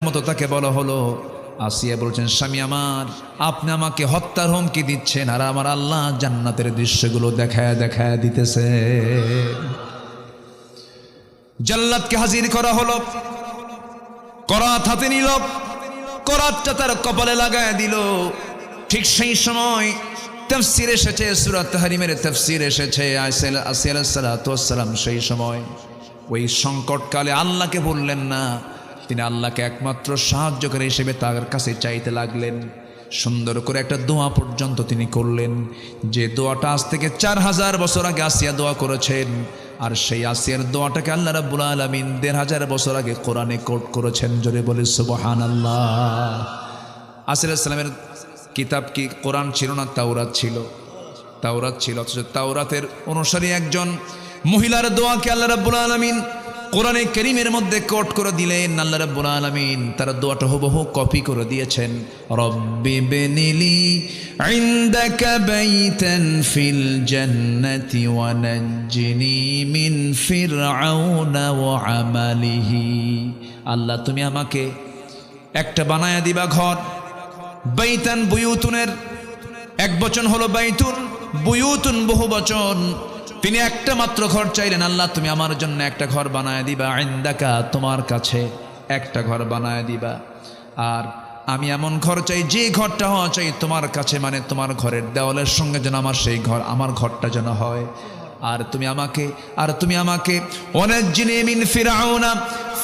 মতো তাকে বলা হলো। আসিয়া বলছেন, স্বামী আমার, আপনি আমাকে হত্যার হুমকি দিচ্ছেন, আর আমার আল্লাহ জান্নাতের দৃশ্যগুলো দেখায় দেখায় দিতেছে। জাল্লাদকে হাজির করা হলো, করাত হাতে নিল, করাতটা তার কপালে লাগায় দিল। ঠিক সেই সময় তাফসীর এসেছে, সূরা তাহরিমের তাফসীর এসেছে, আসিয়া আলাইহিস সালাতু ওয়াস সালাম সেই সময় ওই সংকটকালে আল্লাহকে বললেন না, তিনি আল্লাহকে একমাত্র সাহায্যকারী হিসেবে তার কাছে চাইতে লাগলেন। সুন্দর করে একটা দোয়া পর্যন্ত তিনি করলেন, যে দোয়াটা আজ থেকে 4000 বছর আগে আসিয়া দোয়া করেছেন। আর সেই আসিয়ার দোয়াটাকে আল্লাহ রাব্বুল আলামিন 1500 বছর আগে কোরআনে কোট করেছেন। জোরে বলে সুবহানাল্লাহ। আসিয়া আলাইহিস সালামের কিতাব কি কোরআন ছিল না তাওরাত ছিল? তাওরাত ছিল। অথচ তাওরাতের অনুসারী একজন মহিলার দোয়াকে আল্লাহ রাব্বুল আলামিন কোরআনে কারীমের মধ্যে কোট করে দিলেন। আল্লাহ রাব্বুল আলামিন তার দোয়াটা হুবহু কপি করে দিয়েছেন। রব্বি বিনিলি ইনদাকা বাইতান ফিল জান্নাতি ওয়া নাজ্জিনি মিন ফিরআউনা ওয়া আমালিহি। আল্লাহ তুমি আমাকে একটা বানায়া দিবা ঘর। বাইতান বুয়ুতুনের এক বচন হলো বাইতুন, বুয়ুতুন বহু বচন। তিনি একটা মাত্র ঘর চাইলেন, আল্লাহ তুমি আমার জন্য একটা ঘর বানায় দিবা, ইনদাকা তোমার কাছে একটা ঘর বানায় দিবা। আর আমি এমন ঘর চাই, যে ঘরটা হওয়া চাই তোমার কাছে, মানে তোমার ঘরের দেওয়ালের সঙ্গে যেন আমার সেই ঘর, আমার ঘরটা যেন হয়। আর তুমি আমাকে ওয়ানাজ্জিনি মিন ফিরআউনা